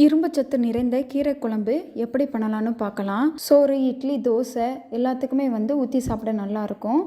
இரும்பு சத்து நிறைந்த கீரை குழம்பு எப்படி பண்ணலான்னு பார்க்கலாம். சோறு, இட்லி, தோசை எல்லாத்துக்குமே ஊற்றி சாப்பிட நல்லாயிருக்கும்.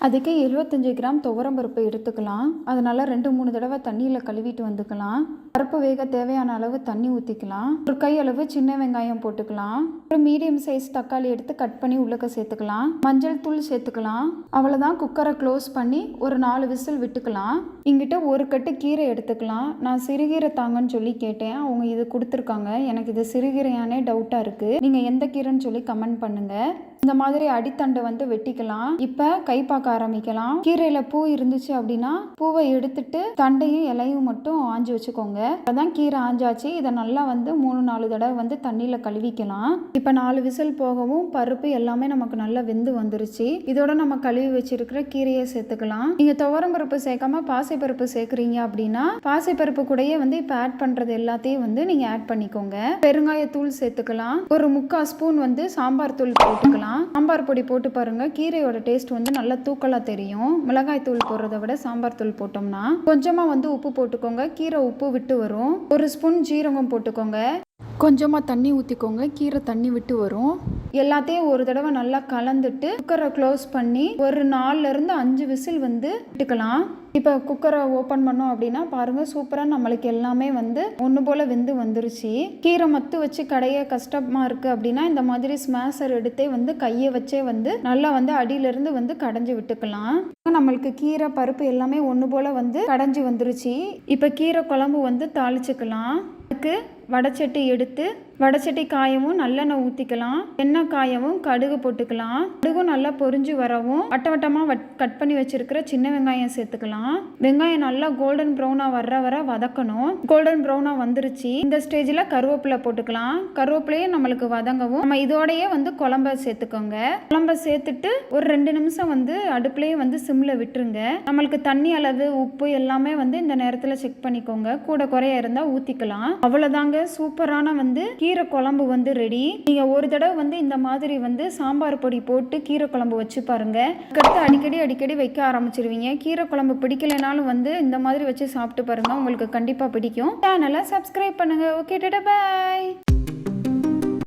அதுக்கு 75 கிராம் துவரம்பருப்பு எடுத்துக்கலாம். அதனால 2-3 தடவை தண்ணியில் கழுவிட்டு வந்துக்கலாம். பருப்பு வேக தேவையான அளவு தண்ணி ஊற்றிக்கலாம். ஒரு கை அளவு சின்ன வெங்காயம் போட்டுக்கலாம். ஒரு மீடியம் சைஸ் தக்காளி எடுத்து கட் பண்ணி உள்ளக்க சேர்த்துக்கலாம். மஞ்சள் தூள் சேர்த்துக்கலாம். அவ்வளோதான். குக்கரை க்ளோஸ் பண்ணி ஒரு 4 விசில் விட்டுக்கலாம். இங்கிட்ட ஒரு கட்டு கீரை எடுத்துக்கலாம். நான் சிறுகீரை தாங்கன்னு சொல்லி கேட்டேன். அவங்க இது கொடுத்துருக்காங்க. எனக்கு இது சிறுகீரையானே டவுட்டாக இருக்குது. நீங்கள் எந்த கீரைன்னு சொல்லி கமெண்ட் பண்ணுங்கள். இந்த மாதிரி அடித்தண்டை வெட்டிக்கலாம். இப்போ கை பார்க்க ஆரம்பிக்கலாம். கீரையில பூ இருந்துச்சு அப்படின்னா பூவை எடுத்துட்டு தண்டையும் இலையும் மட்டும் ஆஞ்சு வச்சுக்கோங்க. அதான் கீரை ஆஞ்சாச்சு. இதை நல்லா 3-4 தடவை தண்ணியில கழுவிக்கலாம். இப்போ 4 விசில் போகவும் பருப்பு எல்லாமே நமக்கு நல்லா வெந்து வந்துருச்சு. இதோட நம்ம கழுவி வச்சிருக்கிற கீரையை சேர்த்துக்கலாம். நீங்க துவரம் பருப்பு சேர்க்காம பாசைப்பருப்பு சேர்க்குறீங்க அப்படின்னா பாசைப்பருப்பு கூடயே இப்போ ஆட் பண்றது எல்லாத்தையும் நீங்க ஆட் பண்ணிக்கோங்க. பெருங்காயத்தூள் சேர்த்துக்கலாம். ஒரு 3/4 ஸ்பூன் சாம்பார் தூள் போட்டுக்கலாம். சாம்பார் பொடி போட்டு பாருங்க. கீரையோட டேஸ்ட் நல்லா தூக்கலா தெரியும். மிளகாய் தூள் போடுறத விட சாம்பார் தூள் போட்டோம்னா கொஞ்சமா உப்பு போட்டுக்கோங்க. கீரை உப்பு விட்டு வரும். 1 ஸ்பூன் ஜீரகம் போட்டுக்கோங்க. கொஞ்சமாக தண்ணி ஊற்றிக்கோங்க. கீரை தண்ணி விட்டு வரும். எல்லாத்தையும் ஒரு தடவை நல்லா கலந்துட்டு குக்கரை க்ளோஸ் பண்ணி ஒரு 4-5 விசில் விட்டுக்கலாம். இப்போ குக்கரை ஓப்பன் பண்ணோம் அப்படின்னா பாருங்கள், சூப்பராக நம்மளுக்கு எல்லாமே ஒன்று போல் வெந்து வந்துருச்சு. கீரை மத்து வச்சு கடைய கஷ்டமாக இருக்குது அப்படின்னா இந்த மாதிரி ஸ்மேஷர் எடுத்தே கையை வச்சே நல்லா அடியிலேருந்து கடைஞ்சி விட்டுக்கலாம். நம்மளுக்கு கீரை பருப்பு எல்லாமே ஒன்று போல் கடைஞ்சி வந்துருச்சு. இப்போ கீரை குழம்பு தாளிச்சுக்கலாம். அதுக்கு வடைச்சட்டி எடுத்து வடைச்சட்டி காயவும் நல்லெண்ணெய் ஊற்றிக்கலாம். எண்ணெய் காயவும் கடுகு போட்டுக்கலாம். கடுகும் நல்லா பொரிஞ்சு வரவும் வட்டமாக கட் பண்ணி வச்சிருக்கிற சின்ன வெங்காயம் சேர்த்துக்கலாம். வெங்காயம் நல்லா கோல்டன் ப்ரௌனாக வர வதக்கணும். கோல்டன் ப்ரௌனாக வந்துருச்சு. இந்த ஸ்டேஜில் கருவேப்பிலை போட்டுக்கலாம். கருவேப்பிலையும் நம்மளுக்கு வதங்கவும் நம்ம இதோடையே குழம்ப சேர்த்துக்கோங்க. குழம்ப சேர்த்துட்டு ஒரு 2 நிமிஷம் அடுப்புலேயே சிம்மில் விட்டுருங்க. நம்மளுக்கு தண்ணி அளவு உப்பு எல்லாமே இந்த நேரத்தில் செக் பண்ணிக்கோங்க. கூட குறைய இருந்தால் ஊற்றிக்கலாம். அவ்வளோதாங்க. சூப்பரான கீரை குழம்பு ரெடி. நீங்க ஒரு தடவை இந்த மாதிரி சாம்பார் பொடி போட்டு கீரை குழம்பு வச்சு பாருங்க. அதுக்கடுத்து அடிக்கடி வைக்க ஆரம்பிச்சிருவீங்க. கீரை குழம்பு பிடிக்கலைனாலும் இந்த மாதிரி வச்சு சாப்பிட்டு பாருங்க. உங்களுக்கு கண்டிப்பா பிடிக்கும். சேனலை சப்ஸ்கிரைப் பண்ணுங்க. Okay, tata, by.